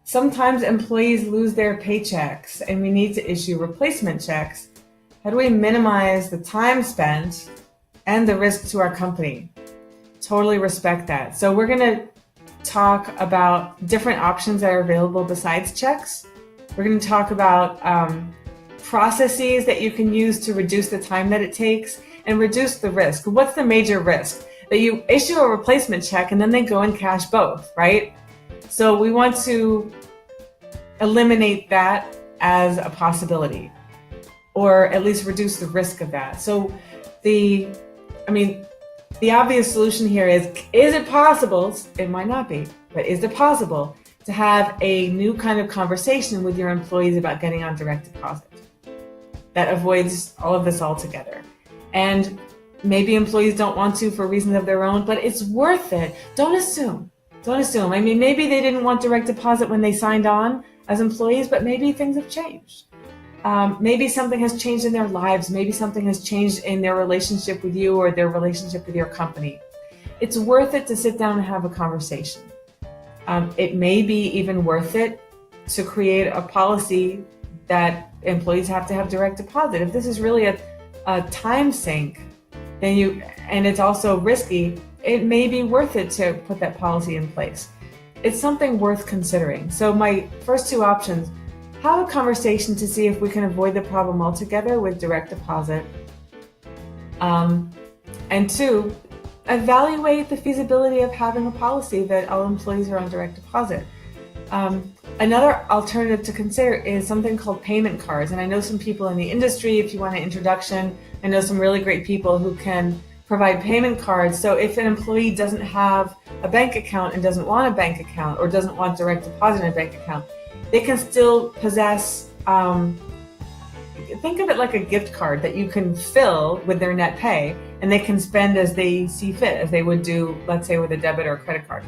Sometimes employees lose their paychecks and we need to issue replacement checks. How do we minimize the time spent and the risk to our company? Totally respect that. So we're going to talk about different options that are available besides checks. We're going to talk about processes that you can use to reduce the time that it takes and reduce the risk. What's the major risk? That you issue a replacement check and then they go and cash both, right? So we want to eliminate that as a possibility, or at least reduce the risk of that. So the obvious solution here is it possible, it might not be, but is it possible to have a new kind of conversation with your employees about getting on direct deposit that avoids all of this altogether? And maybe employees don't want to for reasons of their own, but it's worth it. Don't assume. I mean, maybe they didn't want direct deposit when they signed on as employees, but maybe things have changed. Maybe something has changed in their lives. Maybe something has changed in their relationship with you or their relationship with your company. It's worth it to sit down and have a conversation. It may be even worth it to create a policy that employees have to have direct deposit. If this is really a time sink, and it's also risky, it may be worth it to put that policy in place. It's something worth considering. So my first two options: have a conversation to see if we can avoid the problem altogether with direct deposit. And two, evaluate the feasibility of having a policy that all employees are on direct deposit. Another alternative to consider is something called payment cards. And I know some people in the industry, if you want an introduction, I know some really great people who can provide payment cards. So if an employee doesn't have a bank account and doesn't want a bank account or doesn't want direct deposit in a bank account, they can still possess, think of it like a gift card that you can fill with their net pay, and they can spend as they see fit, as they would do, let's say, with a debit or credit card.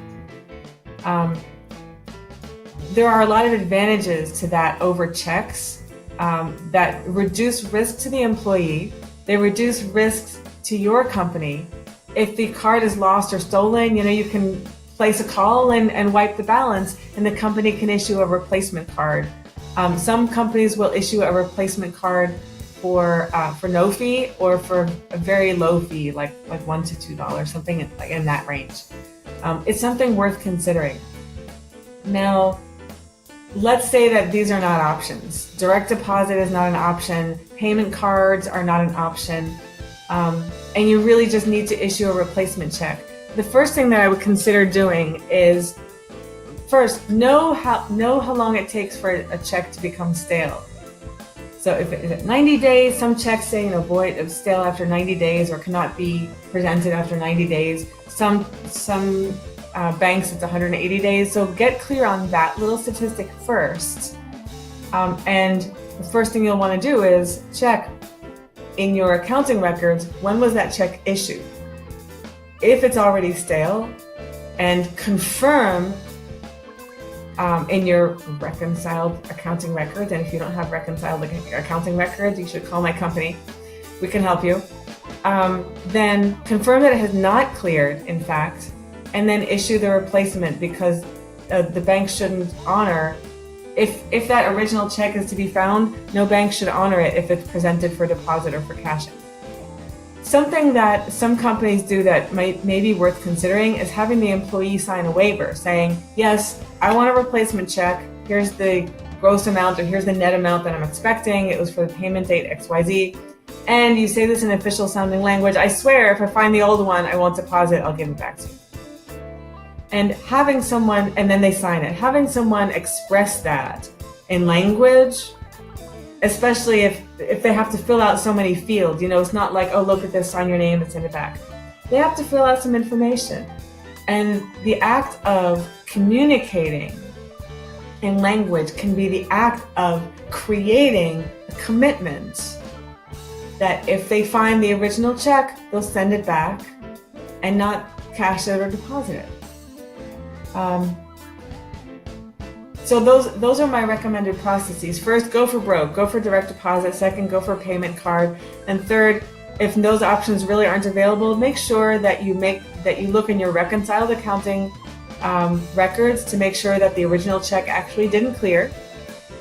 There are a lot of advantages to that over checks that reduce risk to the employee. They reduce risks to your company. If the card is lost or stolen, you can place a call and wipe the balance, and the company can issue a replacement card. Some companies will issue a replacement card for no fee or for a very low fee, like $1 to $2, something in that range. It's something worth considering. Now, let's say that these are not options. Direct deposit is not an option. Payment cards are not an option. And you really just need to issue a replacement check. The first thing that I would consider doing is, first, know how long it takes for a check to become stale. So if it's 90 days, some checks say, void of stale after 90 days or cannot be presented after 90 days. Some banks, it's 180 days. So get clear on that little statistic first. And the first thing you'll want to do is check in your accounting records, when was that check issued? If it's already stale, and confirm in your reconciled accounting records. And if you don't have reconciled accounting records, you should call my company. We can help you. Then confirm that it has not cleared, in fact, and then issue the replacement, because the bank shouldn't honor, if that original check is to be found, no bank should honor it if it's presented for deposit or for cashing. Something that some companies do that may be worth considering is having the employee sign a waiver saying, yes, I want a replacement check. Here's the gross amount, or here's the net amount that I'm expecting. It was for the payment date XYZ. And you say this in official sounding language. I swear, if I find the old one, I won't deposit, I'll give it back to you. And having someone, and then they sign it, having someone express that in language, especially if they have to fill out so many fields, it's not like, oh, look at this, sign your name and send it back. They have to fill out some information. And the act of communicating in language can be the act of creating a commitment that if they find the original check, they'll send it back and not cash it or deposit it. So those are my recommended processes. First, go for broke, go for direct deposit. Second, go for payment card. And third, if those options really aren't available, make sure that you look in your reconciled accounting records to make sure that the original check actually didn't clear.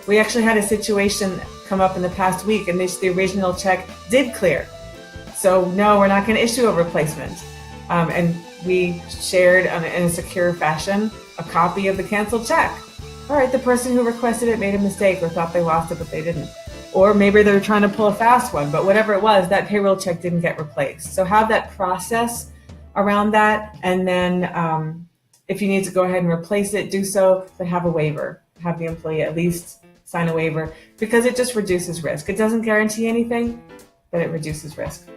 We actually had a situation come up in the past week in which the original check did clear. So no, we're not going to issue a replacement. And we shared in a secure fashion a copy of the canceled check. All right, the person who requested it made a mistake or thought they lost it, but they didn't. Or maybe they were trying to pull a fast one, but whatever it was, that payroll check didn't get replaced. So have that process around that. And then if you need to go ahead and replace it, do so, but have a waiver. Have the employee at least sign a waiver because it just reduces risk. It doesn't guarantee anything, but it reduces risk.